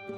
Je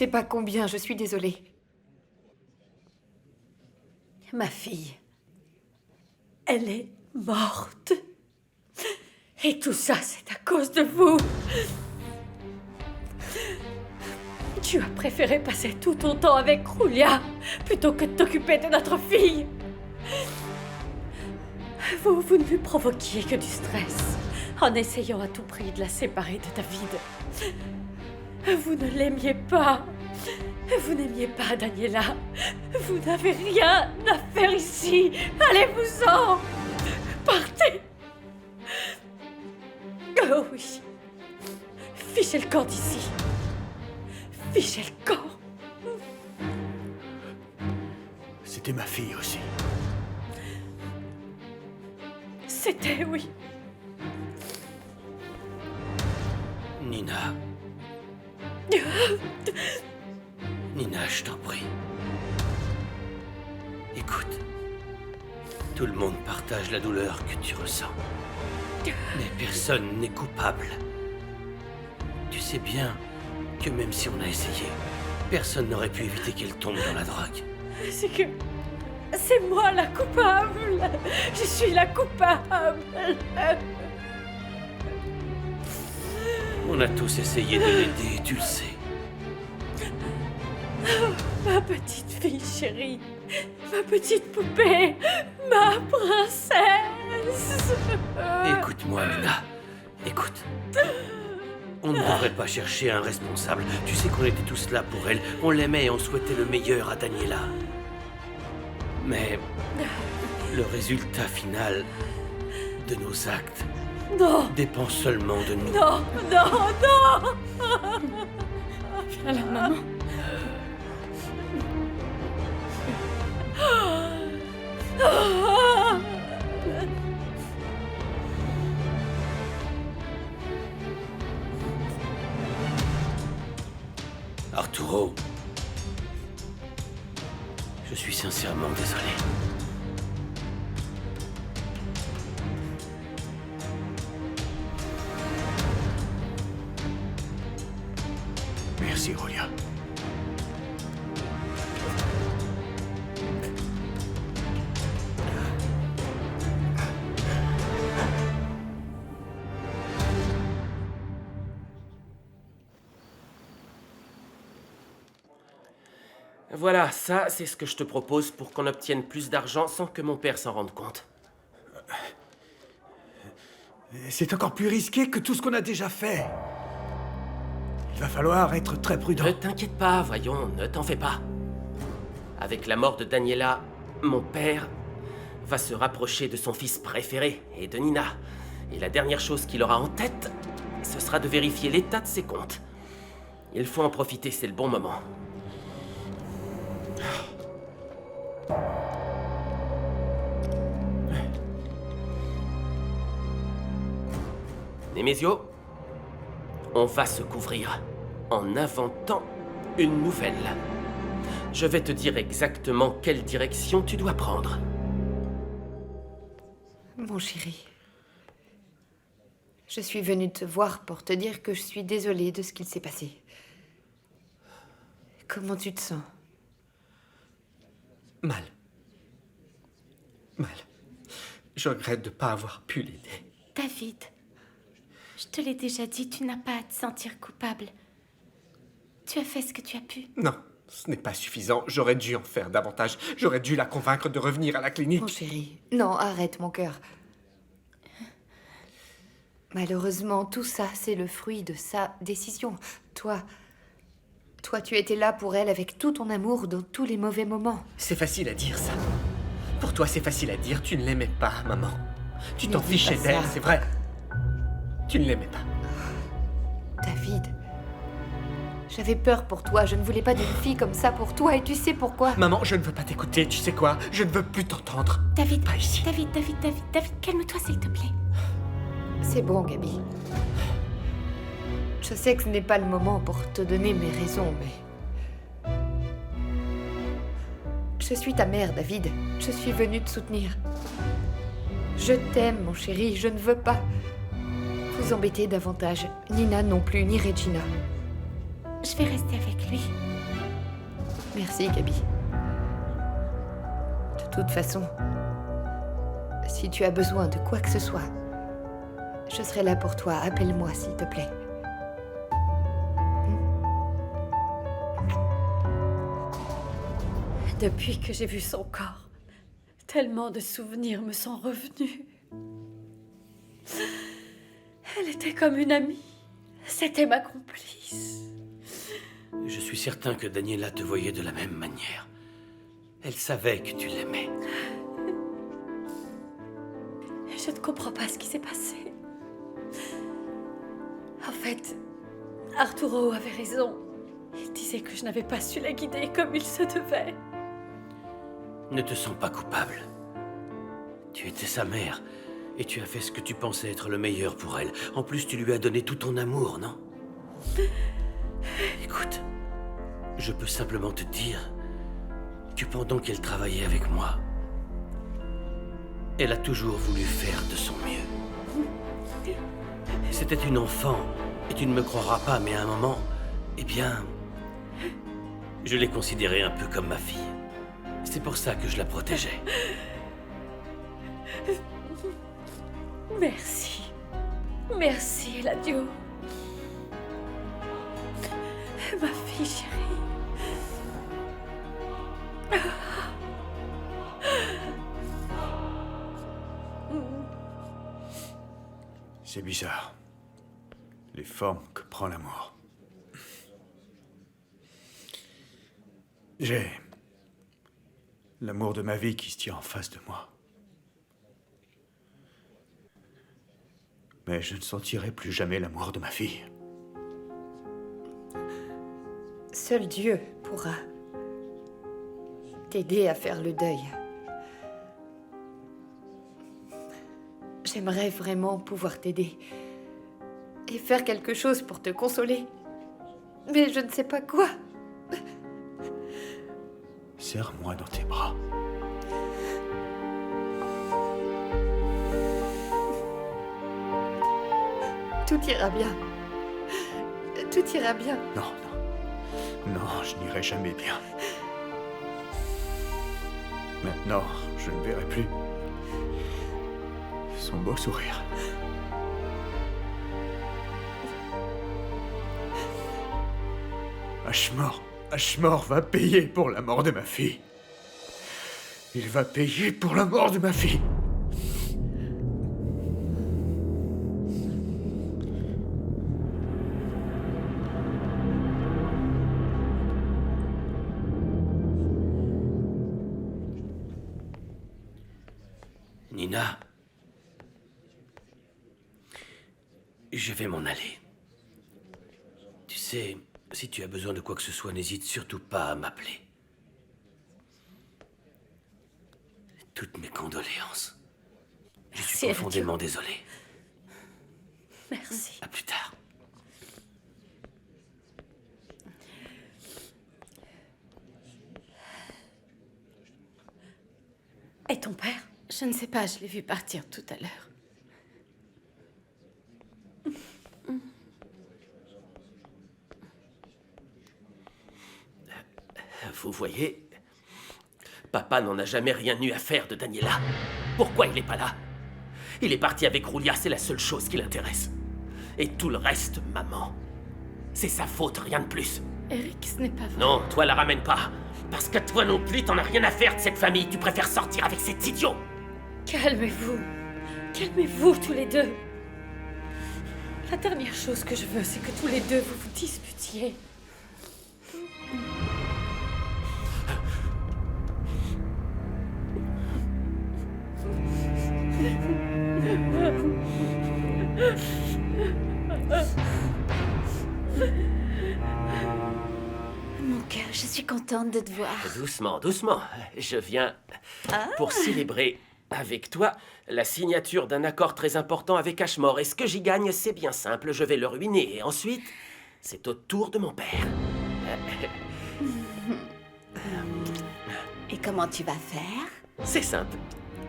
sais pas combien, je suis désolée. Ma fille, elle est morte. Et tout ça, c'est à cause de vous. Tu as préféré passer tout ton temps avec Julia plutôt que de t'occuper de notre fille. Vous ne lui provoquiez que du stress en essayant à tout prix de la séparer de David. Vous ne l'aimiez pas. Vous n'aimiez pas Daniela. Vous n'avez rien à faire ici. Allez-vous-en. Partez. Oh oui. Fichez le camp d'ici. Fichez le camp. C'était ma fille aussi. C'était, oui. Nina. Nina, je t'en prie. Écoute. Tout le monde partage la douleur que tu ressens. Mais personne n'est coupable. Tu sais bien que même si on a essayé, personne n'aurait pu éviter qu'elle tombe dans la drogue. C'est que... c'est moi la coupable. Je suis la coupable. On a tous essayé de l'aider, tu le sais. Ma petite fille chérie, ma petite poupée, ma princesse. Écoute-moi, Nina. Écoute. On ne devrait pas chercher un responsable. Tu sais qu'on était tous là pour elle. On l'aimait et on souhaitait le meilleur à Daniela. Mais le résultat final de nos actes dépend seulement de nous. Non, non, non. Viens là, maman. Arturo, je suis sincèrement désolé. Merci, Julia. Voilà, ça, c'est ce que je te propose pour qu'on obtienne plus d'argent sans que mon père s'en rende compte. C'est encore plus risqué que tout ce qu'on a déjà fait. Il va falloir être très prudent. Ne t'inquiète pas, voyons, ne t'en fais pas. Avec la mort de Daniela, mon père va se rapprocher de son fils préféré et de Nina. Et la dernière chose qu'il aura en tête, ce sera de vérifier l'état de ses comptes. Il faut en profiter, c'est le bon moment. Nemesio, on va se couvrir en inventant une nouvelle. Je vais te dire exactement quelle direction tu dois prendre. Mon chéri, je suis venue te voir pour te dire que je suis désolée de ce qu'il s'est passé. Comment tu te sens? Mal. Mal. Je regrette de ne pas avoir pu l'aider. David, je te l'ai déjà dit, tu n'as pas à te sentir coupable. Tu as fait ce que tu as pu. Non, ce n'est pas suffisant. J'aurais dû en faire davantage. J'aurais dû la convaincre de revenir à la clinique. Mon chéri, non, arrête mon cœur. Malheureusement, tout ça, c'est le fruit de sa décision. Toi, tu étais là pour elle avec tout ton amour dans tous les mauvais moments. C'est facile à dire, ça. Pour toi, c'est facile à dire. Tu ne l'aimais pas, maman. Tu Ne t'en dis fichais pas d'elle, ça. c'est vrai. Tu ne l'aimais pas. David, j'avais peur pour toi. Je ne voulais pas d'une fille comme ça pour toi. Et tu sais pourquoi? Maman, je ne veux pas t'écouter. Tu sais quoi? Je ne veux plus t'entendre. David, Pas ici. David, calme-toi s'il te plaît. C'est bon, Gabi. Je sais que ce n'est pas le moment pour te donner mes raisons, mais... Je suis ta mère, David. Je suis venue te soutenir. Je t'aime, mon chéri. Je ne veux pas vous embêter davantage. Nina non plus, ni Regina. Je vais rester avec lui. Merci, Gabi. De toute façon, si tu as besoin de quoi que ce soit, je serai là pour toi. Appelle-moi, s'il te plaît. Depuis que j'ai vu son corps, tellement de souvenirs me sont revenus. Elle était comme une amie. C'était ma complice. Je suis certain que Daniela te voyait de la même manière. Elle savait que tu l'aimais. Je ne comprends pas ce qui s'est passé. En fait, Arturo avait raison. Il disait que je n'avais pas su la guider comme il se devait. Ne te sens pas coupable. Tu étais sa mère, et tu as fait ce que tu pensais être le meilleur pour elle. En plus, tu lui as donné tout ton amour, non? Écoute, je peux simplement te dire que pendant qu'elle travaillait avec moi, elle a toujours voulu faire de son mieux. C'était une enfant, et tu ne me croiras pas, mais à un moment, eh bien, je l'ai considérée un peu comme ma fille. C'est pour ça que je la protégeais. Merci. Merci, Eladio. Ma fille chérie. C'est bizarre. Les formes que prend l'amour. J'ai l'amour de ma vie qui se tient en face de moi. Mais je ne sentirai plus jamais l'amour de ma fille. Seul Dieu pourra t'aider à faire le deuil. J'aimerais vraiment pouvoir t'aider et faire quelque chose pour te consoler. Mais je ne sais pas quoi. Serre-moi dans tes bras. Tout ira bien. Tout ira bien. Non, non. Non, je n'irai jamais bien. Maintenant, je ne verrai plus son beau sourire. Ashmore va payer pour la mort de ma fille. Il va payer pour la mort de ma fille. Nina, je vais m'en aller. Tu sais, si tu as besoin de quoi que ce soit, n'hésite surtout pas à m'appeler. Toutes mes condoléances. Je suis Merci, profondément désolé. Merci. À plus tard. Et ton père? Je ne sais pas, je l'ai vu partir tout à l'heure. Vous voyez, papa n'en a jamais rien eu à faire de Daniela. Pourquoi il n'est pas là? Il est parti avec Roulia, c'est la seule chose qui l'intéresse. Et tout le reste, maman, c'est sa faute, rien de plus. Eric, ce n'est pas vrai. Non, toi la ramène pas. Parce que toi non plus, t'en as rien à faire de cette famille. Tu préfères sortir avec cet idiot. Calmez-vous. Calmez-vous tous les deux. La dernière chose que je veux, c'est que tous les deux vous vous disputiez. Mon cœur, je suis contente de te voir. Doucement, doucement. Je viens pour célébrer avec toi la signature d'un accord très important avec Ashmore. Et ce que j'y gagne, c'est bien simple. Je vais le ruiner. Et ensuite, c'est au tour de mon père. Et comment tu vas faire? C'est simple.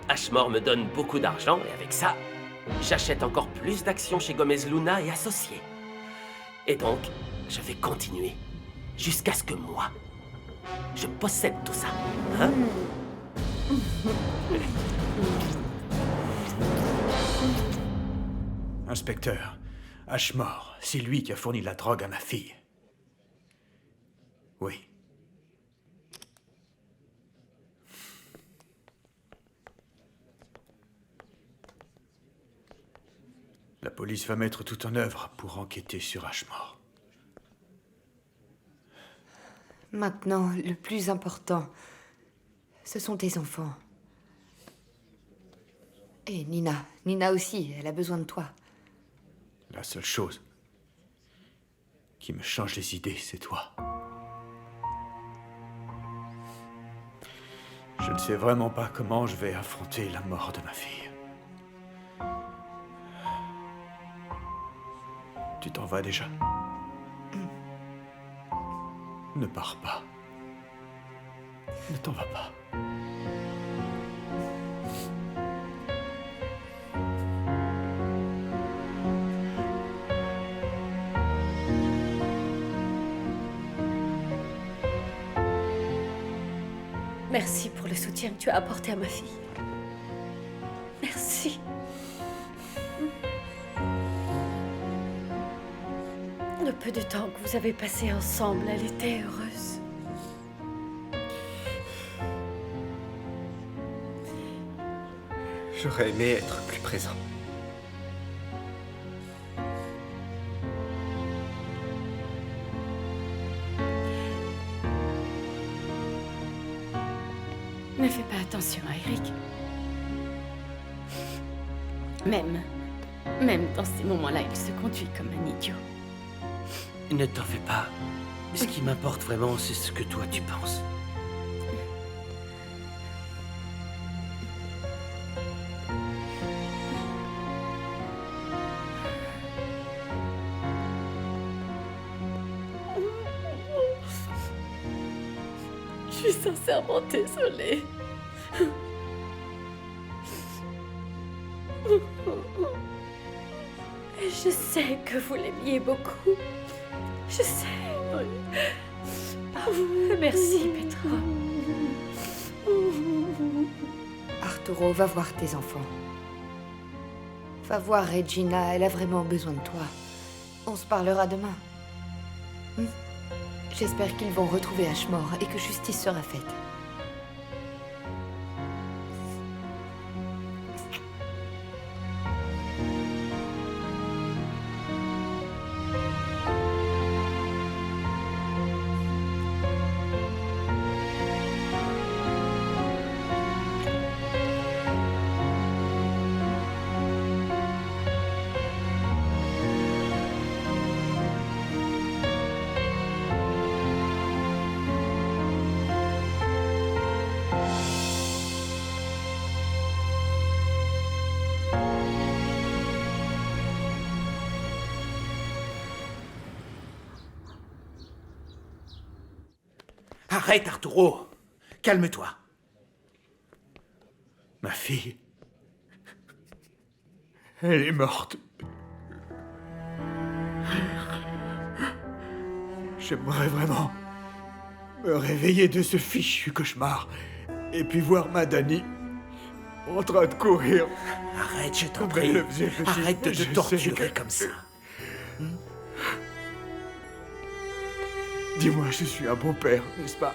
Ashmore me donne beaucoup d'argent et avec ça, j'achète encore plus d'actions chez Gomez Luna et Associés. Et donc, je vais continuer jusqu'à ce que moi, je possède tout ça. Hein? Inspecteur, Ashmore, c'est lui qui a fourni de la drogue à ma fille. Oui. La police va mettre tout en œuvre pour enquêter sur Ashmore. Maintenant, le plus important, ce sont tes enfants. Et Nina. Nina aussi, elle a besoin de toi. La seule chose qui me change les idées, c'est toi. Je ne sais vraiment pas comment je vais affronter la mort de ma fille. Tu t'en vas déjà? Ne pars pas. Ne t'en vas pas. Merci pour le soutien que tu as apporté à ma fille. Merci. Le peu de temps que vous avez passé ensemble, elle était heureuse. J'aurais aimé être plus présent. Ne fais pas attention à Eric. Même dans ces moments-là, il se conduit comme un idiot. Ne t'en fais pas. Ce qui m'importe vraiment, c'est ce que toi tu penses. Je suis sincèrement désolée. Et je sais que vous l'aimiez beaucoup. Je sais. Merci, Petra. Arturo, va voir tes enfants. Va voir Regina, elle a vraiment besoin de toi. On se parlera demain. J'espère qu'ils vont retrouver Ashmore et que justice sera faite. Arrête, Arturo. Calme-toi. Ma fille... Elle est morte. J'aimerais vraiment me réveiller de ce fichu cauchemar et puis voir ma Dani en train de courir. Arrête, je t'en Comme prie. elle le faisait petit. Arrête de Je te sais torturer que- comme ça. Dis-moi, je suis un bon père, n'est-ce pas?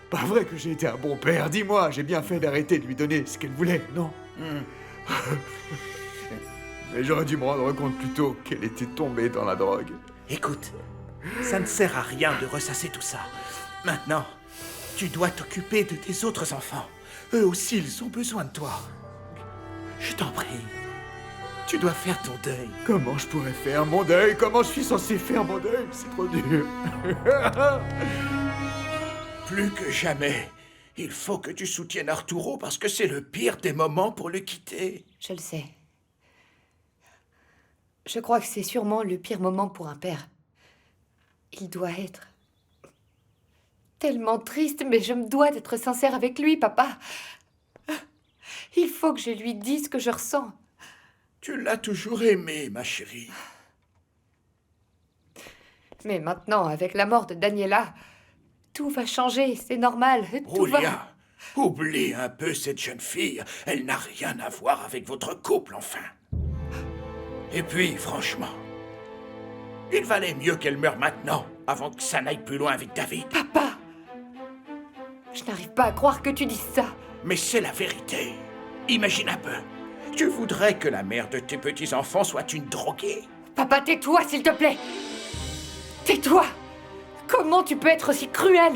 Pas vrai que j'ai été un bon père. Dis-moi, j'ai bien fait d'arrêter de lui donner ce qu'elle voulait, non? Mais j'aurais dû me rendre compte plus tôt qu'elle était tombée dans la drogue. Écoute, ça ne sert à rien de ressasser tout ça. Maintenant, tu dois t'occuper de tes autres enfants. Eux aussi, ils ont besoin de toi. Je t'en prie. Tu dois faire ton deuil. Comment je pourrais faire mon deuil? Comment je suis censé faire mon deuil? C'est trop dur. Plus que jamais, il faut que tu soutiennes Arturo parce que c'est le pire des moments pour le quitter. Je le sais. Je crois que c'est sûrement le pire moment pour un père. Il doit être tellement triste, mais je me dois d'être sincère avec lui, papa. Il faut que je lui dise ce que je ressens. Tu l'as toujours aimé, ma chérie. Mais maintenant, avec la mort de Daniela, tout va changer, c'est normal. Tout va... Julia, oublie un peu cette jeune fille. Elle n'a rien à voir avec votre couple, enfin. Et puis, franchement, il valait mieux qu'elle meure maintenant, avant que ça n'aille plus loin avec David. Papa! Je n'arrive pas à croire que tu dises ça. Mais c'est la vérité. Imagine un peu. Tu voudrais que la mère de tes petits-enfants soit une droguée? Papa, tais-toi, s'il te plaît! Tais-toi! Comment tu peux être aussi cruel?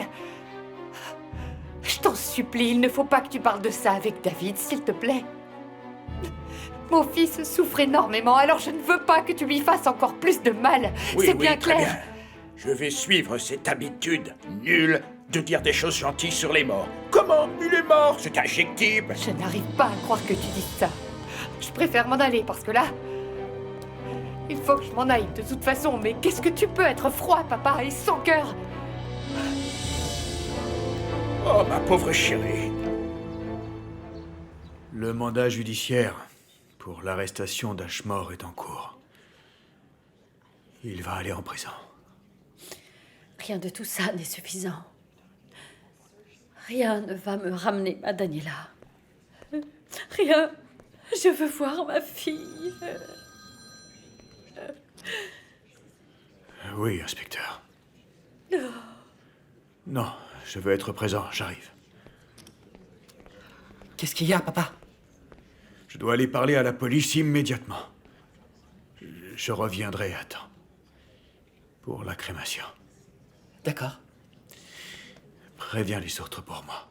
Je t'en supplie, il ne faut pas que tu parles de ça avec David, s'il te plaît. Mon fils souffre énormément, alors je ne veux pas que tu lui fasses encore plus de mal. C'est bien très clair. bien. Je vais suivre cette habitude nulle de dire des choses gentilles sur les morts. Comment? Il est mort, c'est injectible. Je n'arrive pas à croire que tu dises ça. Je préfère m'en aller parce que là, il faut que je m'en aille de toute façon. Mais qu'est-ce que tu peux être froid, papa, et sans cœur? Oh, ma pauvre chérie. Le mandat judiciaire pour l'arrestation d'Ashmore est en cours. Il va aller en prison. Rien de tout ça n'est suffisant. Rien ne va me ramener ma Daniela. Rien. Je veux voir ma fille. Oui, inspecteur. Non, je veux être présent, j'arrive. Qu'est-ce qu'il y a, papa? Je dois aller parler à la police immédiatement. Je reviendrai à temps. Pour la crémation. D'accord. Préviens les autres pour moi.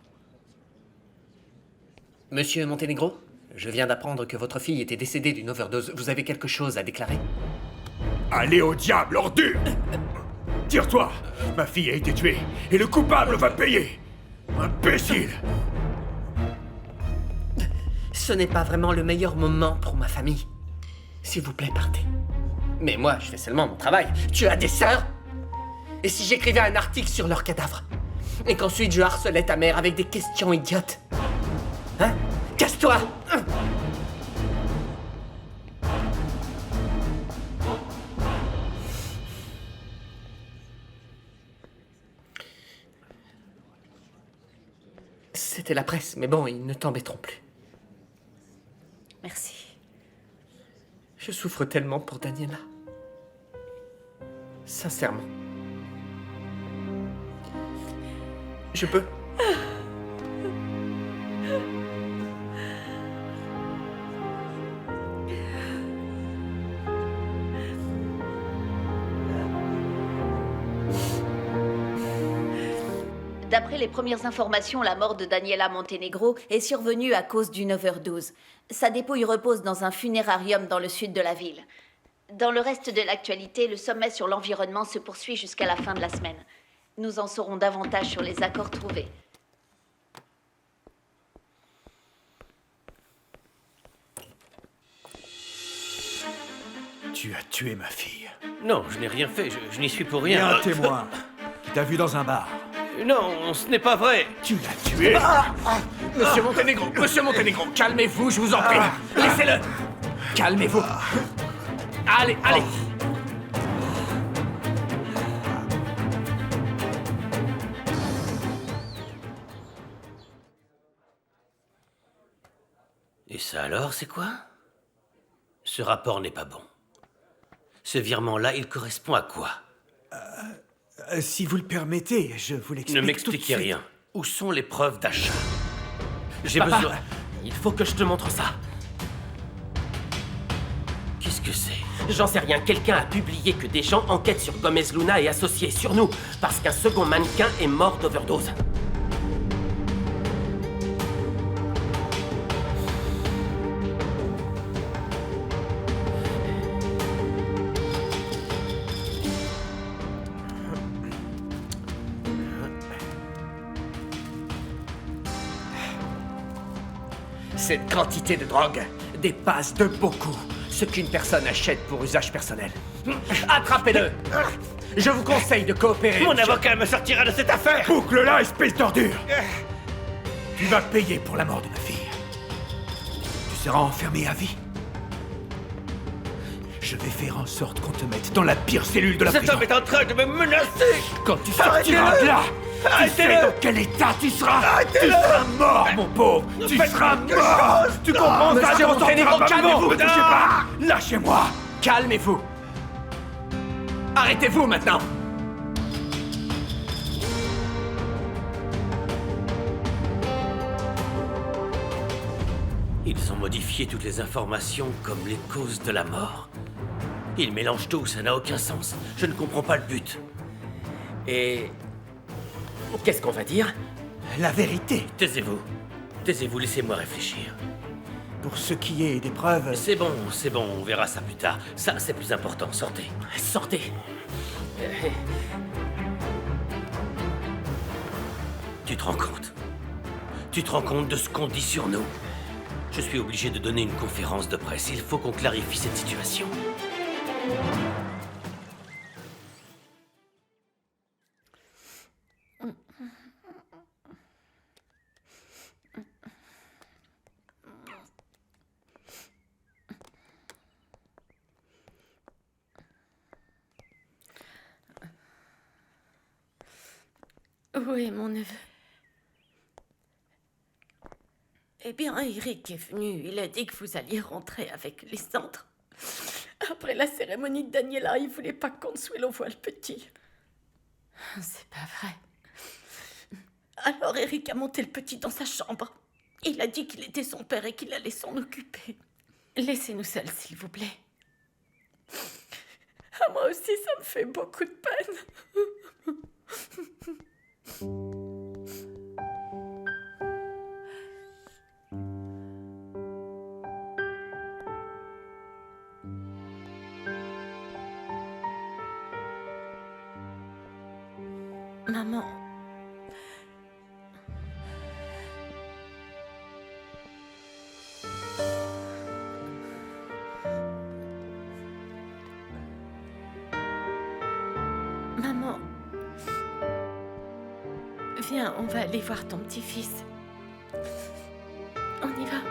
Monsieur Monténégro, je viens d'apprendre que votre fille était décédée d'une overdose. Vous avez quelque chose à déclarer? Allez au diable, ordure! Tire-toi! Ma fille a été tuée, et le coupable va payer! Imbécile! Ce n'est pas vraiment le meilleur moment pour ma famille. S'il vous plaît, partez. Mais moi, je fais seulement mon travail. Tu as des sœurs? Et si j'écrivais un article sur leur cadavre? Et qu'ensuite je harcelais ta mère avec des questions idiotes? Hein? Casse-toi! C'était la presse, mais bon, ils ne t'embêteront plus. Merci. Je souffre tellement pour Daniela. Sincèrement. Je peux? D'après les premières informations, la mort de Daniela Monténégro est survenue à cause d'une overdose. Sa dépouille repose dans un funérarium dans le sud de la ville. Dans le reste de l'actualité, le sommet sur l'environnement se poursuit jusqu'à la fin de la semaine. Nous en saurons davantage sur les accords trouvés. Tu as tué ma fille. Non, je n'ai rien fait, je n'y suis pour Il y a rien. un témoin qui t'a vu dans un bar. Non, ce n'est pas vrai. Tu l'as tué. Monsieur Monténégro, calmez-vous, je vous en prie. Laissez-le. Calmez-vous. Allez, allez. Et ça alors, c'est quoi? Ce rapport n'est pas bon. Ce virement-là, il correspond à quoi? Si vous le permettez, je vous l'explique. Ne tout de m'expliquez suite. rien. Où sont les preuves d'achat? J'ai Papa, besoin... il faut que je te montre ça. Qu'est-ce que c'est? J'en sais rien, quelqu'un a publié que des gens enquêtent sur Gomez Luna et associés sur nous, parce qu'un second mannequin est mort d'overdose. Cette quantité de drogue dépasse de beaucoup ce qu'une personne achète pour usage personnel. Attrapez-le. Je vous conseille de coopérer. Mon avocat me sortira de cette affaire! Boucle-la, espèce d'ordure! Tu vas payer pour la mort de ma fille. Tu seras enfermé à vie. Je vais faire en sorte qu'on te mette dans la pire cellule de la Cet prison. homme est en train de me menacer! Quand tu sortiras de là, tu sais dans quel état tu seras. Tu seras mort, mon pauvre. Tu seras mort. Tu comprends ça? Monsieur Monténégro, calmez-vous. Ne touchez pas. Lâchez-moi. Calmez-vous. Arrêtez-vous maintenant. Ils ont modifié toutes les informations comme les causes de la mort. Ils mélangent tout, ça n'a aucun sens. Je ne comprends pas le but. Et... qu'est-ce qu'on va dire? La vérité. Taisez-vous. Taisez-vous, laissez-moi réfléchir. Pour ce qui est des preuves... C'est bon, on verra ça plus tard. Ça, c'est plus important, sortez. Sortez. Tu te rends compte? Tu te rends compte de ce qu'on dit sur nous? Je suis obligé de donner une conférence de presse. Il faut qu'on clarifie cette situation. Où est mon neveu? Eh bien, Eric est venu. Il a dit que vous alliez rentrer avec les cendres. Après la cérémonie de Daniela, il voulait pas que Consuelo voie le petit. C'est pas vrai. Alors Eric a monté le petit dans sa chambre. Il a dit qu'il était son père et qu'il allait s'en occuper. Laissez-nous seuls, s'il vous plaît. Ah, moi aussi, ça me fait beaucoup de peine. Maman. Maman. Viens, on va aller voir ton petit-fils. On y va.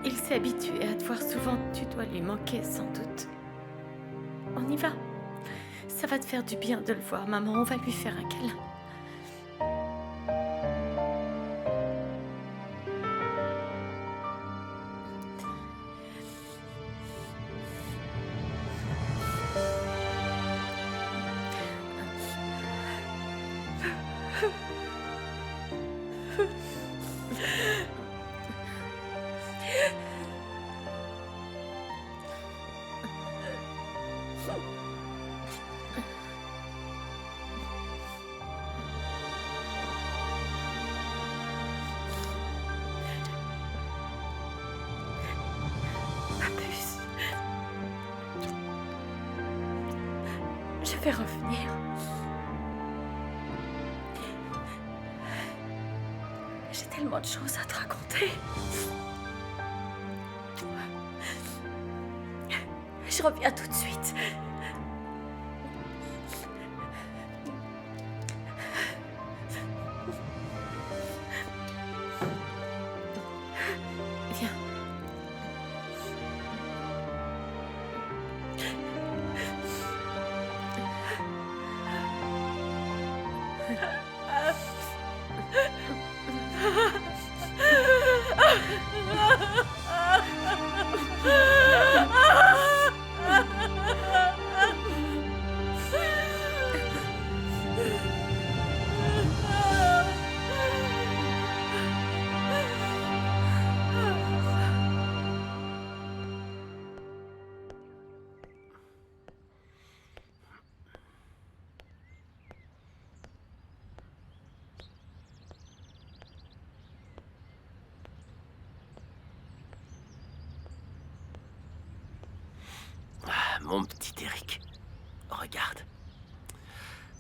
Il s'est habitué à te voir souvent, tu dois lui manquer sans doute. On y va. Ça va te faire du bien de le voir, maman. On va lui faire un câlin. Je vais revenir. J'ai tellement de choses à te raconter. Je reviens tout de suite. Mon petit Eric, regarde.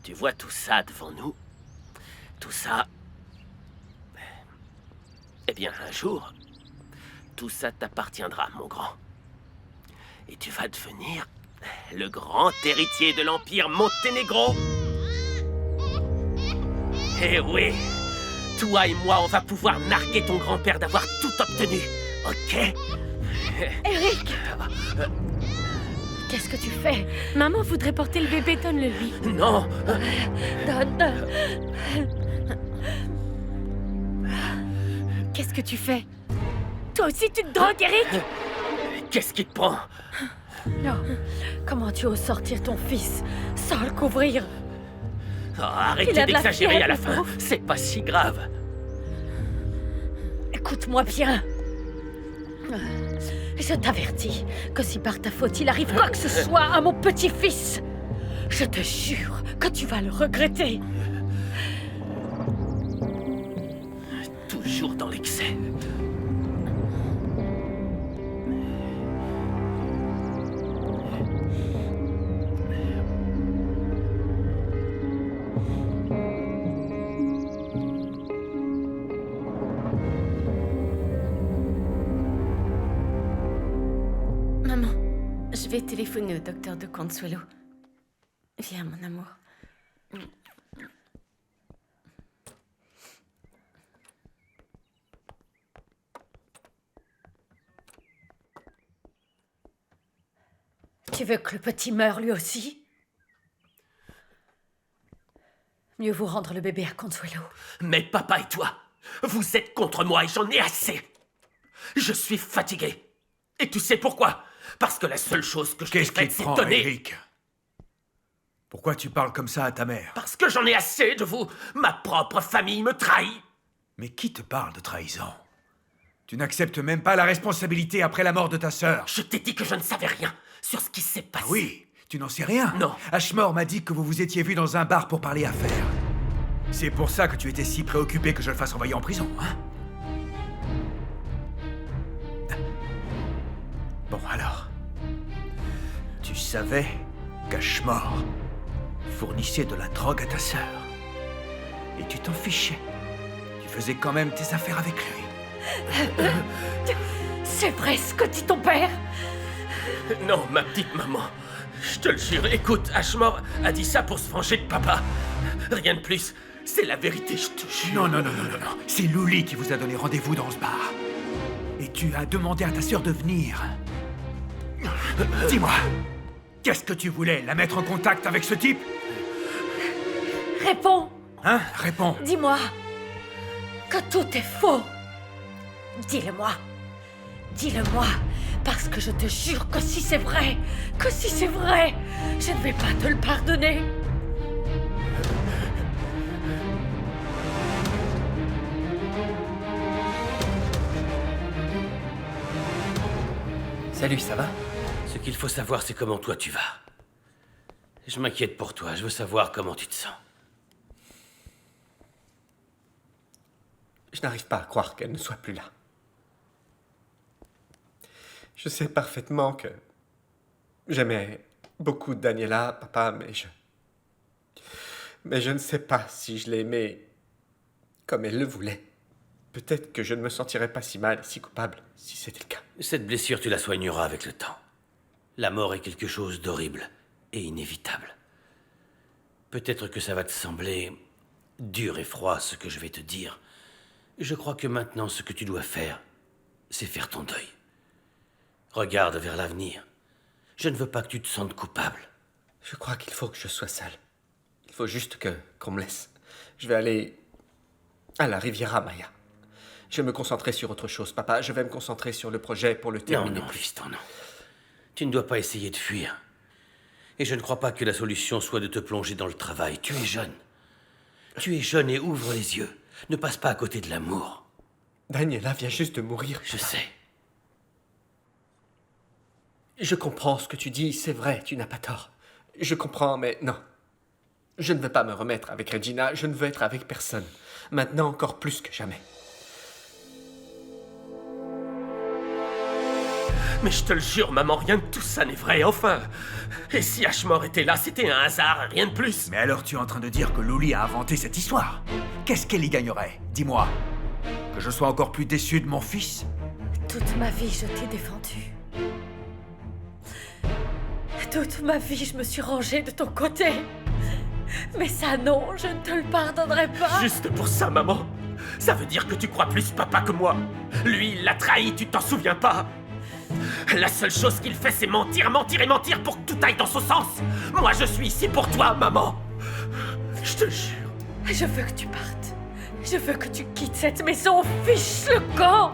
Tu vois tout ça devant nous? Tout ça... Eh bien, un jour, tout ça t'appartiendra, mon grand. Et tu vas devenir le grand héritier de l'Empire Monténégro. Eh oui, toi et moi, on va pouvoir narguer ton grand-père d'avoir tout obtenu, ok? Eric! Qu'est-ce que tu fais? Maman voudrait porter le bébé, donne-le-lui. Non! Donne. Qu'est-ce que tu fais? Toi aussi, tu te drogues, Eric? Qu'est-ce qui te prend? Non. Comment tu oses sortir ton fils sans le couvrir? Oh, arrêtez Il a de la d'exagérer à la fièvre, fin. C'est pas si grave. Écoute-moi bien. Je t'avertis que si par ta faute il arrive quoi que ce soit à mon petit-fils, je te jure que tu vas le regretter. Toujours dans l'excès. Maman, je vais téléphoner au docteur de Consuelo. Viens, mon amour. Tu veux que le petit meure lui aussi? Mieux vaut rendre le bébé à Consuelo. Mais papa et toi, vous êtes contre moi et j'en ai assez. Je suis fatigué. Et tu sais pourquoi? Parce que la seule chose que je t'ai Qu'est-ce qui faite, te c'est prend, donner. Eric? Pourquoi tu parles comme ça à ta mère? Parce que j'en ai assez de vous. Ma propre famille me trahit. Mais qui te parle de trahison? Tu n'acceptes même pas la responsabilité après la mort de ta sœur. Je t'ai dit que je ne savais rien sur ce qui s'est passé. Ah oui, tu n'en sais rien? Non. Ashmore m'a dit que vous vous étiez vus dans un bar pour parler affaires. C'est pour ça que tu étais si préoccupé que je le fasse envoyer en prison, hein? Bon, alors... Tu savais qu'Ashmore fournissait de la drogue à ta sœur. Et tu t'en fichais. Tu faisais quand même tes affaires avec lui. C'est vrai ce que dit ton père? Non, ma petite maman. Je te le jure. Écoute, Ashmore a dit ça pour se venger de papa. Rien de plus. C'est la vérité, je te jure. Non. C'est Luli qui vous a donné rendez-vous dans ce bar. Et tu as demandé à ta sœur de venir. Dis-moi, qu'est-ce que tu voulais? La mettre en contact avec ce type? Réponds! Hein? Réponds. Dis-moi que tout est faux. Dis-le-moi. Dis-le-moi. Parce que je te jure que si c'est vrai, je ne vais pas te le pardonner. Salut, ça va? Ce qu'il faut savoir, c'est comment toi tu vas. Je m'inquiète pour toi. Je veux savoir comment tu te sens. Je n'arrive pas à croire qu'elle ne soit plus là. Je sais parfaitement que j'aimais beaucoup Daniela, papa, mais je ne sais pas si je l'aimais comme elle le voulait. Peut-être que je ne me sentirais pas si mal, si coupable, si c'était le cas. Cette blessure, tu la soigneras avec le temps. La mort est quelque chose d'horrible et inévitable. Peut-être que ça va te sembler dur et froid, ce que je vais te dire. Je crois que maintenant, ce que tu dois faire, c'est faire ton deuil. Regarde vers l'avenir. Je ne veux pas que tu te sentes coupable. Je crois qu'il faut que je sois seul. Il faut juste qu'on me laisse. Je vais aller à la Riviera Maya. Je vais me concentrer sur autre chose, papa. Je vais me concentrer sur le projet pour le terminer. Non, fiston, non. Tu ne dois pas essayer de fuir. Et je ne crois pas que la solution soit de te plonger dans le travail. Tu es jeune. Tu es jeune et ouvre les yeux. Ne passe pas à côté de l'amour. Daniela vient juste de mourir. Je sais. Je comprends ce que tu dis, c'est vrai, tu n'as pas tort. Je comprends, mais non. Je ne veux pas me remettre avec Regina, je ne veux être avec personne. Maintenant encore plus que jamais. Mais je te le jure, maman, rien de tout ça n'est vrai, enfin. Et si Ashmore était là, c'était un hasard, rien de plus. Mais alors tu es en train de dire que Luli a inventé cette histoire? Qu'est-ce qu'elle y gagnerait? Dis-moi. Que je sois encore plus déçu de mon fils? Toute ma vie, je t'ai défendu. Toute ma vie, je me suis rangée de ton côté. Mais ça, non, je ne te le pardonnerai pas. Juste pour ça, maman. Ça veut dire que tu crois plus papa que moi. Lui, il l'a trahi, tu t'en souviens pas? La seule chose qu'il fait, c'est mentir, mentir et mentir pour que tout aille dans son sens. Moi, je suis ici pour toi, maman. Je te jure. Je veux que tu partes. Je veux que tu quittes cette maison. Fiche le camp.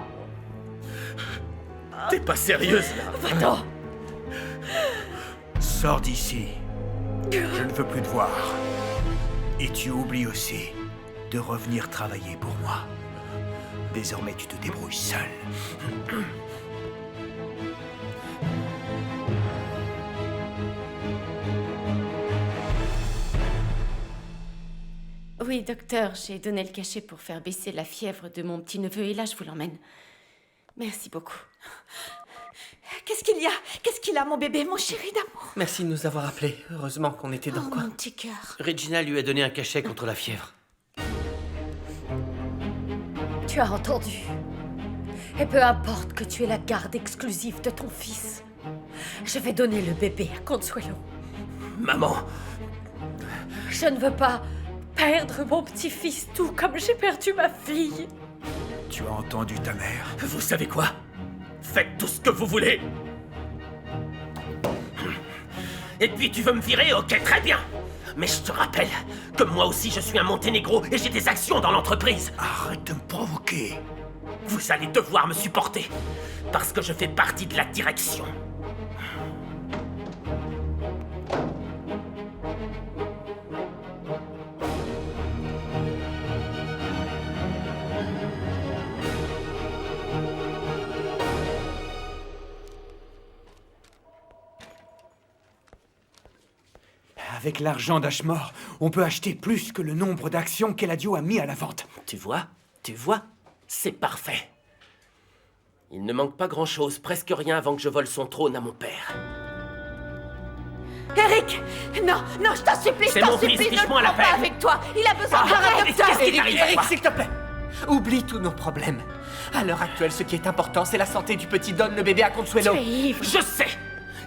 T'es pas sérieuse, là? Va-t'en. Sors d'ici. Je ne veux plus te voir. Et tu oublies aussi de revenir travailler pour moi. Désormais, tu te débrouilles seul. Oui, docteur, j'ai donné le cachet pour faire baisser la fièvre de mon petit-neveu et là, je vous l'emmène. Merci beaucoup. Qu'est-ce qu'il y a? Qu'est-ce qu'il a, mon bébé, mon chéri d'amour? Merci de nous avoir appelés. Heureusement qu'on était dans le coin. Mon petit cœur. Regina lui a donné un cachet contre la fièvre. Tu as entendu. Et peu importe que tu aies la garde exclusive de ton fils, je vais donner le bébé à Consuelo. Maman, Je ne veux pas perdre mon petit-fils tout comme j'ai perdu ma fille. Tu as entendu ta mère? vous savez quoi? Faites tout ce que vous voulez. Et puis tu veux me virer? Ok, très bien. Mais je te rappelle que moi aussi je suis un Monténégro et j'ai des actions dans l'entreprise. Arrête de me provoquer. Vous allez devoir me supporter, parce que je fais partie de la direction. Avec l'argent d'Ashmore, on peut acheter plus que le nombre d'actions qu'Eladio a mis à la vente. Tu vois? C'est parfait. Il ne manque pas grand-chose, presque rien avant que je vole son trône à mon père. Eric! Non, non, je t'en supplie, C'est je t'en mon fils, supplie, ne le fiche-moi la prends pas paix. avec toi! Il a besoin de Arrête, un docteur! qu'est-ce qui t'arrive à toi? S'il te plaît! Oublie tous nos problèmes. À l'heure actuelle, ce qui est important, c'est la santé du petit Don, le bébé à Consuelo. Tu es ivre. Je sais!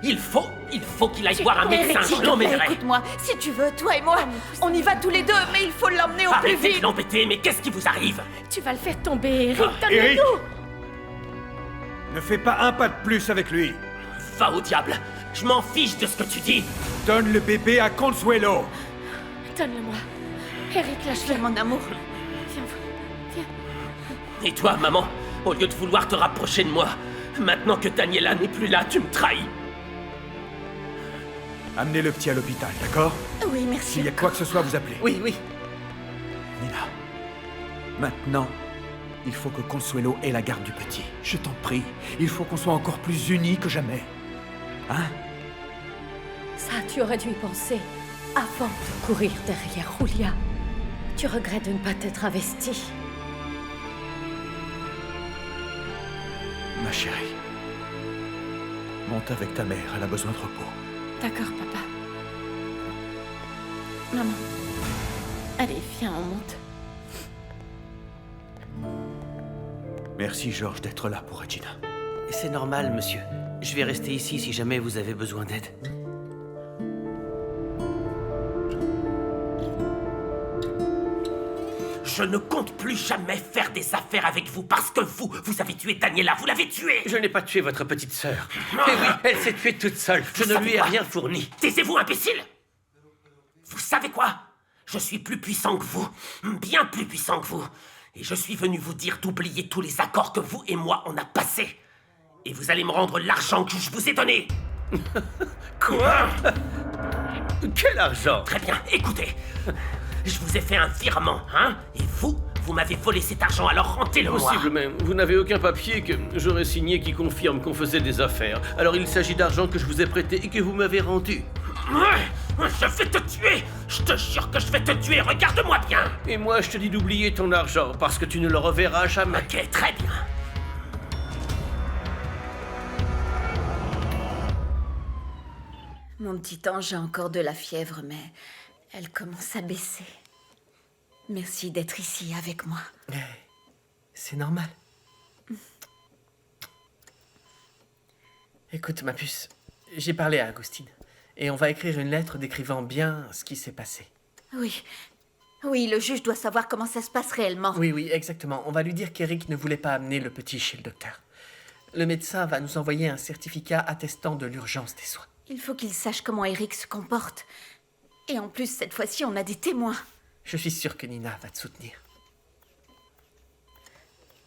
Il faut qu'il aille voir un médecin, S'il je te plaît, l'emmènerai. écoute-moi, si tu veux, toi et moi, on y va tous les deux, mais il faut l'emmener au plus Arrêtez de vite! l'embêter, mais qu'est-ce qui vous arrive? Tu vas le faire tomber, Eric. Eric! Donne-le-nous. Ne fais pas un pas de plus avec lui. Va au diable! Je m'en fiche de ce que tu dis! Donne le bébé à Consuelo. Donne-le-moi. Eric, lâche-le. Mon amour. Viens, viens. Et toi, maman, au lieu de vouloir te rapprocher de moi, maintenant que Daniela n'est plus là, tu me trahis! Amenez le petit à l'hôpital, d'accord? Oui, merci. S'il y a quoi que ce soit, vous appelez. Oui, oui. Nina, maintenant, il faut que Consuelo ait la garde du petit. Je t'en prie, il faut qu'on soit encore plus unis que jamais. Hein? Ça, tu aurais dû y penser avant de courir derrière Julia. Tu regrettes de ne pas t'être investi. Ma chérie, monte avec ta mère, elle a besoin de repos. D'accord, papa. Maman. Allez, viens, on monte. Merci, Georges, d'être là pour Regina. Et c'est normal, monsieur. Je vais rester ici si jamais vous avez besoin d'aide. Je ne compte plus jamais faire des affaires avec vous parce que vous avez tué Daniela, vous l'avez tuée! Je n'ai pas tué votre petite sœur. Eh oui, elle s'est tuée toute seule. Je Vous ne savez lui ai quoi? rien fourni. Taisez-vous, imbécile! Vous savez quoi? Je suis plus puissant que vous, bien plus puissant que vous. Et je suis venu vous dire d'oublier tous les accords que vous et moi on a passés. Et vous allez me rendre l'argent que je vous ai donné. Quoi? Quel argent? Très bien, écoutez. Je vous ai fait un virement, hein? Et vous m'avez volé cet argent, alors rendez-le-moi. Possible, mais vous n'avez aucun papier que j'aurais signé qui confirme qu'on faisait des affaires. Alors il s'agit d'argent que je vous ai prêté et que vous m'avez rendu. Je vais te tuer! Je te jure que je vais te tuer, regarde-moi bien! Et moi, je te dis d'oublier ton argent parce que tu ne le reverras jamais. Ok, très bien. Mon petit ange a encore de la fièvre, mais elle commence à baisser. Merci d'être ici avec moi. C'est normal. Écoute, ma puce, j'ai parlé à Agustine. Et on va écrire une lettre décrivant bien ce qui s'est passé. Oui. Oui, le juge doit savoir comment ça se passe réellement. Oui, exactement. On va lui dire qu'Eric ne voulait pas amener le petit chez le docteur. Le médecin va nous envoyer un certificat attestant de l'urgence des soins. Il faut qu'il sache comment Eric se comporte. Et en plus, cette fois-ci, on a des témoins. Je suis sûre que Nina va te soutenir.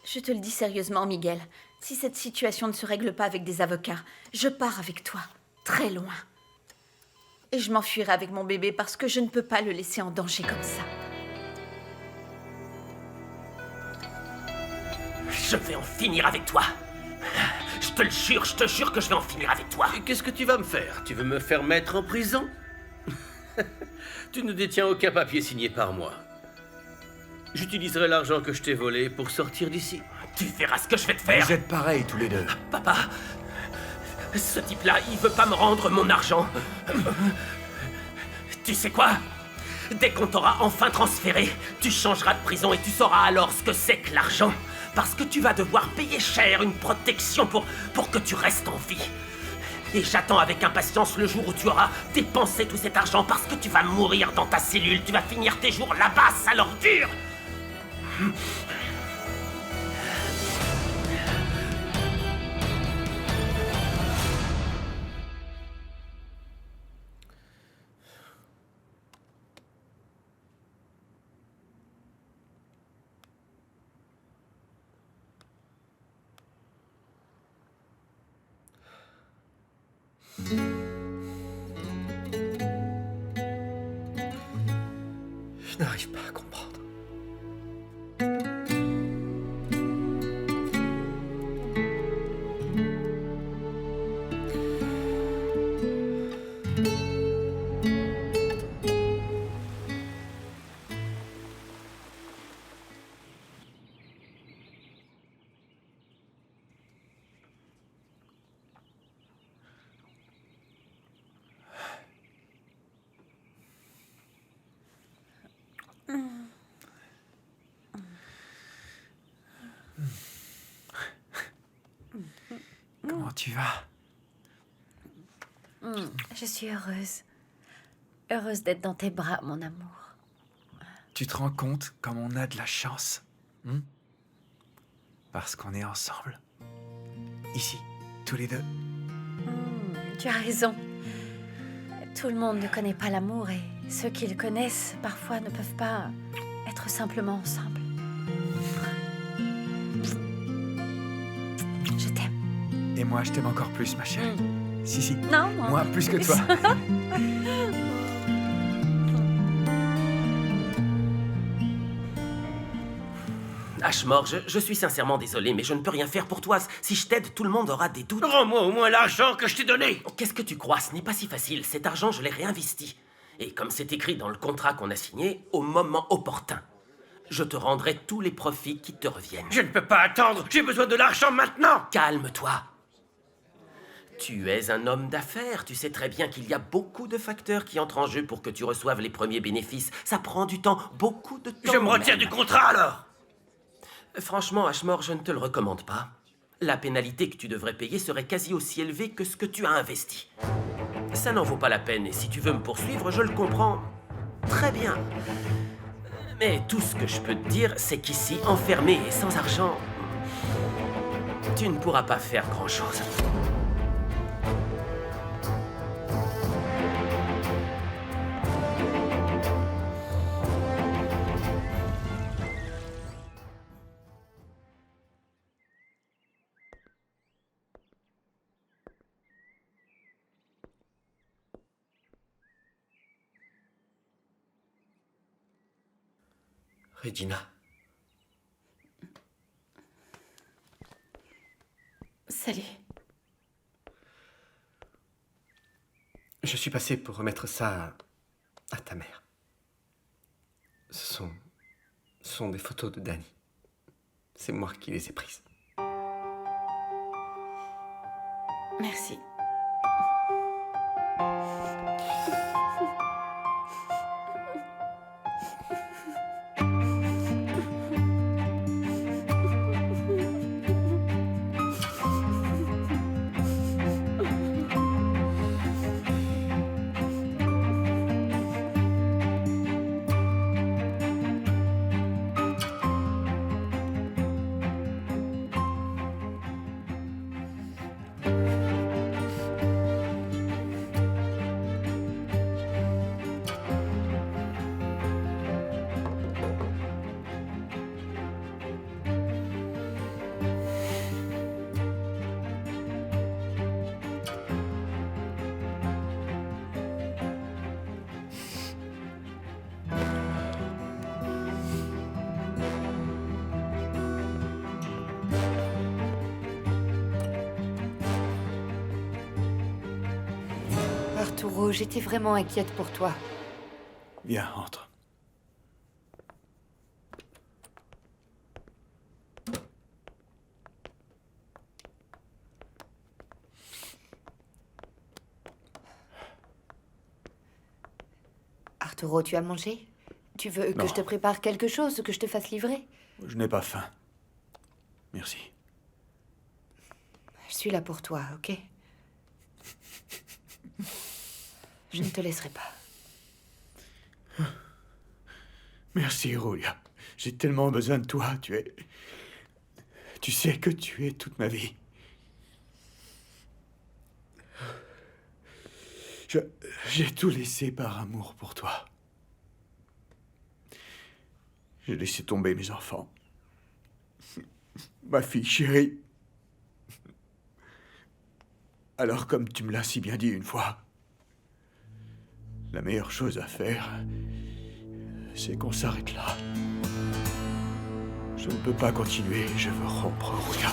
Je te le dis sérieusement, Miguel. Si cette situation ne se règle pas avec des avocats, je pars avec toi, très loin. Et je m'enfuirai avec mon bébé parce que je ne peux pas le laisser en danger comme ça. Je vais en finir avec toi. Je te te jure que je vais en finir avec toi. Et qu'est-ce que tu vas me faire? Tu veux me faire mettre en prison? Tu ne détiens aucun papier signé par moi. J'utiliserai l'argent que je t'ai volé pour sortir d'ici. Tu verras ce que je vais te faire. Vous êtes pareils tous les deux. Papa, ce type-là, il veut pas me rendre mon argent. Tu sais quoi? Dès qu'on t'aura enfin transféré, tu changeras de prison et tu sauras alors ce que c'est que l'argent. Parce que tu vas devoir payer cher une protection pour que tu restes en vie. Et j'attends avec impatience le jour où tu auras dépensé tout cet argent parce que tu vas mourir dans ta cellule. Tu vas finir tes jours là-bas, à l'ordure. Je n'arrive pas à comprendre. Comment tu vas? Je suis heureuse. Heureuse d'être dans tes bras, mon amour. Tu te rends compte comme on a de la chance, parce qu'on est ensemble. Ici, tous les deux. Tu as raison. Tout le monde ne connaît pas l'amour et ceux qui le connaissent parfois ne peuvent pas être simplement ensemble. Je t'aime. Et moi, je t'aime encore plus, ma chérie. Si. Non, Moi, plus que toi. Ashmore, je suis sincèrement désolé, mais je ne peux rien faire pour toi. Si je t'aide, tout le monde aura des doutes. Rends-moi au moins l'argent que je t'ai donné. Qu'est-ce que tu crois? Ce n'est pas si facile. Cet argent, je l'ai réinvesti. Et comme c'est écrit dans le contrat qu'on a signé, au moment opportun, je te rendrai tous les profits qui te reviennent. Je ne peux pas attendre. J'ai besoin de l'argent maintenant. Calme-toi. Tu es un homme d'affaires. Tu sais très bien qu'il y a beaucoup de facteurs qui entrent en jeu pour que tu reçoives les premiers bénéfices. Ça prend du temps, beaucoup de temps. Je me retiens même. du contrat alors. Franchement, Ashmore, je ne te le recommande pas. La pénalité que tu devrais payer serait quasi aussi élevée que ce que tu as investi. Ça n'en vaut pas la peine, et si tu veux me poursuivre, je le comprends très bien. Mais tout ce que je peux te dire, c'est qu'ici, enfermé et sans argent, tu ne pourras pas faire grand-chose. Regina. Salut. Je suis passé pour remettre ça à ta mère. Ce sont des photos de Danny. C'est moi qui les ai prises. Merci. Arturo, j'étais vraiment inquiète pour toi. Viens, entre. Arturo, tu as mangé? Tu veux que Non. je te prépare quelque chose, que je te fasse livrer? Je n'ai pas faim. Merci. Je suis là pour toi, ok? Je ne te laisserai pas. Merci, Julia. J'ai tellement besoin de toi. Tu sais que tu es toute ma vie. J'ai tout laissé par amour pour toi. J'ai laissé tomber mes enfants. Ma fille chérie. Alors, comme tu me l'as si bien dit une fois, la meilleure chose à faire, c'est qu'on s'arrête là. Je ne peux pas continuer, je veux rompre, Julia.